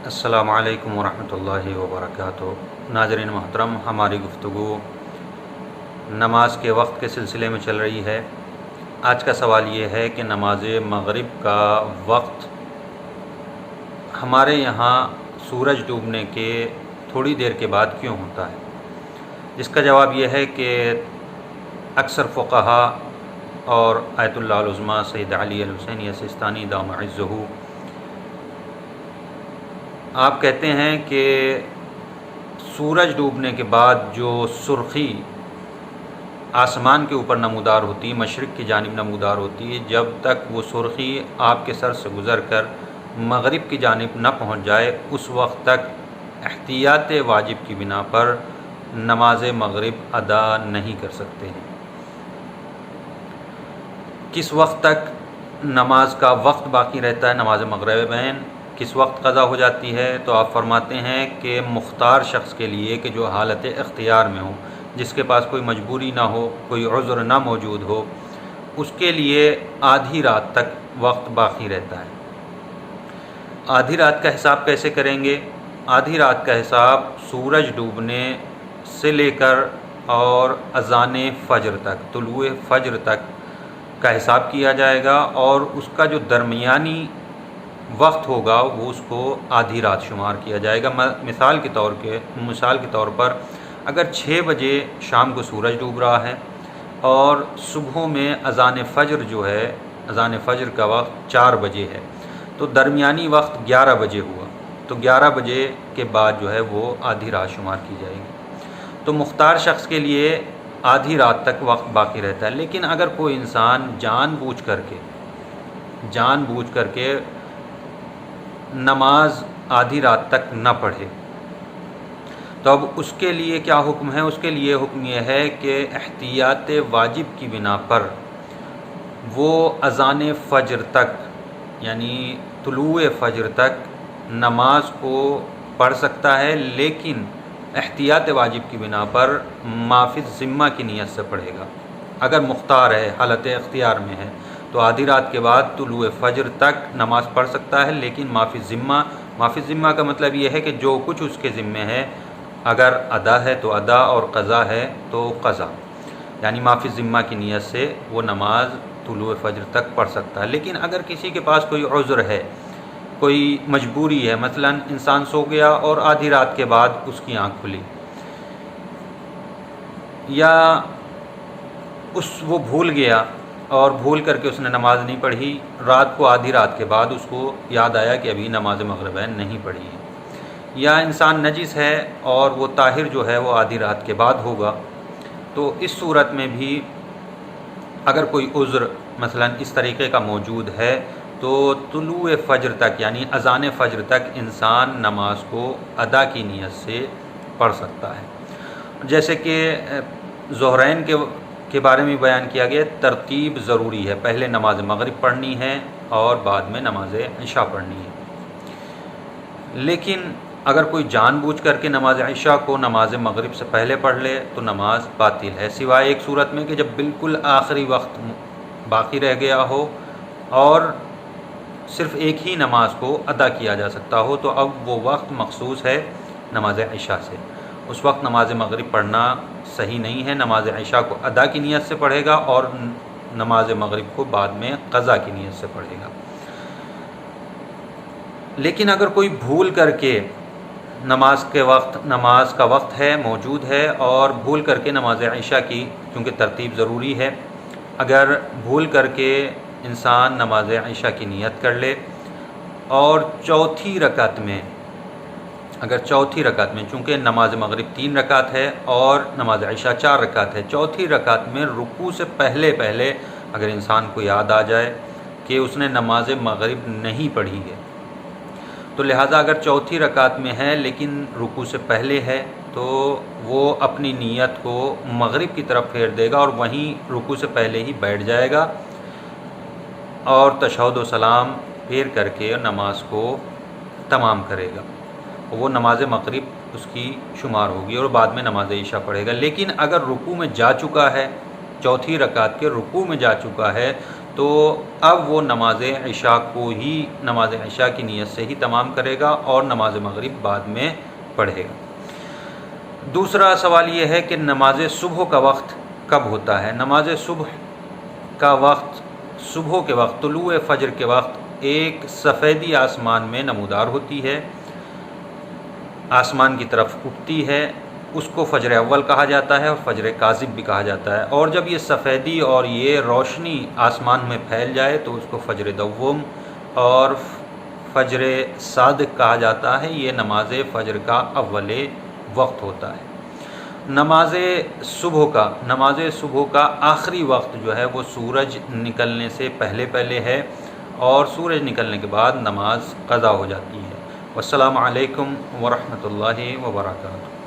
السلام علیکم ورحمۃ اللہ وبرکاتہ۔ ناظرین محترم، ہماری گفتگو نماز کے وقت کے سلسلے میں چل رہی ہے۔ آج کا سوال یہ ہے کہ نماز مغرب کا وقت ہمارے یہاں سورج ڈوبنے کے تھوڑی دیر کے بعد کیوں ہوتا ہے؟ اس کا جواب یہ ہے کہ اکثر فقہا اور آیت اللہ العظمیٰ سید علی الحسینی سستانی دام عزہ آپ کہتے ہیں کہ سورج ڈوبنے کے بعد جو سرخی آسمان کے اوپر نمودار ہوتی ہے، مشرق کی جانب نمودار ہوتی ہے، جب تک وہ سرخی آپ کے سر سے گزر کر مغرب کی جانب نہ پہنچ جائے اس وقت تک احتیاط واجب کی بنا پر نماز مغرب ادا نہیں کر سکتے ہیں۔ کس وقت تک نماز کا وقت باقی رہتا ہے؟ نماز مغربین کس وقت قضا ہو جاتی ہے؟ تو آپ فرماتے ہیں کہ مختار شخص کے لیے کہ جو حالت اختیار میں ہو، جس کے پاس کوئی مجبوری نہ ہو، کوئی عذر نہ موجود ہو، اس کے لیے آدھی رات تک وقت باقی رہتا ہے۔ آدھی رات کا حساب کیسے کریں گے؟ آدھی رات کا حساب سورج ڈوبنے سے لے کر اور اذان فجر تک، طلوع فجر تک کا حساب کیا جائے گا، اور اس کا جو درمیانی وقت ہوگا وہ اس کو آدھی رات شمار کیا جائے گا۔ مثال کے طور پر اگر 6 بجے شام کو سورج ڈوب رہا ہے اور صبح میں اذان فجر جو ہے، اذان فجر کا وقت 4 بجے ہے، تو درمیانی وقت 11 بجے ہوا، تو 11 بجے کے بعد جو ہے وہ آدھی رات شمار کی جائے گی۔ تو مختار شخص کے لیے آدھی رات تک وقت باقی رہتا ہے۔ لیکن اگر کوئی انسان جان بوجھ کر کے نماز آدھی رات تک نہ پڑھے تو اب اس کے لیے کیا حکم ہے؟ اس کے لیے حکم یہ ہے کہ احتیاط واجب کی بنا پر وہ اذان فجر تک، یعنی طلوع فجر تک نماز کو پڑھ سکتا ہے، لیکن احتیاط واجب کی بنا پر معافی ذمہ کی نیت سے پڑھے گا۔ اگر مختار ہے، حالت اختیار میں ہے، تو آدھی رات کے بعد طلوع فجر تک نماز پڑھ سکتا ہے، لیکن معافی ذمہ کا مطلب یہ ہے کہ جو کچھ اس کے ذمے ہے، اگر ادا ہے تو ادا اور قضا ہے تو قضا، یعنی معافی ذمہ کی نیت سے وہ نماز طلوع فجر تک پڑھ سکتا ہے۔ لیکن اگر کسی کے پاس کوئی عذر ہے، کوئی مجبوری ہے، مثلا انسان سو گیا اور آدھی رات کے بعد اس کی آنکھ کھلی، یا وہ بھول گیا اور بھول کر کے اس نے نماز نہیں پڑھی، رات کو آدھی رات کے بعد اس کو یاد آیا کہ ابھی نماز مغربین نہیں پڑھی ہے، یا انسان نجس ہے اور وہ طاہر جو ہے وہ آدھی رات کے بعد ہوگا، تو اس صورت میں بھی اگر کوئی عذر مثلا اس طریقے کا موجود ہے تو طلوع فجر تک، یعنی اذان فجر تک انسان نماز کو ادا کی نیت سے پڑھ سکتا ہے۔ جیسے کہ ظہرین کے بارے میں بیان کیا گیا، ترتیب ضروری ہے، پہلے نماز مغرب پڑھنی ہے اور بعد میں نماز عشاء پڑھنی ہے۔ لیکن اگر کوئی جان بوجھ کر کے نماز عشاء کو نماز مغرب سے پہلے پڑھ لے تو نماز باطل ہے، سوائے ایک صورت میں کہ جب بالکل آخری وقت باقی رہ گیا ہو اور صرف ایک ہی نماز کو ادا کیا جا سکتا ہو، تو اب وہ وقت مخصوص ہے نماز عشاء سے، اس وقت نماز مغرب پڑھنا صحیح نہیں ہے، نماز عشاء کو ادا کی نیت سے پڑھے گا اور نماز مغرب کو بعد میں قضا کی نیت سے پڑھے گا۔ لیکن اگر کوئی بھول کر کے نماز کا وقت ہے، موجود ہے، اور بھول کر کے نماز عشاء کی، کیونکہ ترتیب ضروری ہے، اگر بھول کر کے انسان نماز عشاء کی نیت کر لے اور چوتھی رکعت میں، چونکہ نماز مغرب 3 رکعت ہے اور نماز عشاء 4 رکعت ہے، چوتھی رکعت میں رکوع سے پہلے اگر انسان کو یاد آ جائے کہ اس نے نماز مغرب نہیں پڑھی ہے، تو لہٰذا اگر چوتھی رکعت میں ہے لیکن رکوع سے پہلے ہے تو وہ اپنی نیت کو مغرب کی طرف پھیر دے گا اور وہیں رکوع سے پہلے ہی بیٹھ جائے گا اور تشہد و سلام پھیر کر کے نماز کو تمام کرے گا، وہ نماز مغرب اس کی شمار ہوگی اور بعد میں نماز عشاء پڑھے گا۔ لیکن اگر رکوع میں جا چکا ہے، چوتھی رکعت کے رکوع میں جا چکا ہے، تو اب وہ نماز عشاء کو ہی نماز عشاء کی نیت سے ہی تمام کرے گا اور نماز مغرب بعد میں پڑھے گا۔ دوسرا سوال یہ ہے کہ نماز صبح کا وقت کب ہوتا ہے؟ نماز صبح کا وقت صبح کے وقت طلوع فجر کے وقت ایک سفیدی آسمان میں نمودار ہوتی ہے، آسمان کی طرف اٹھتی ہے، اس کو فجر اول کہا جاتا ہے اور فجر کاذب بھی کہا جاتا ہے، اور جب یہ سفیدی اور یہ روشنی آسمان میں پھیل جائے تو اس کو فجر دوم اور فجر صادق کہا جاتا ہے۔ یہ نماز فجر کا اول وقت ہوتا ہے۔ نماز صبح کا آخری وقت جو ہے وہ سورج نکلنے سے پہلے ہے، اور سورج نکلنے کے بعد نماز قضا ہو جاتی ہے۔ والسلام علیکم ورحمۃ اللہ وبرکاتہ۔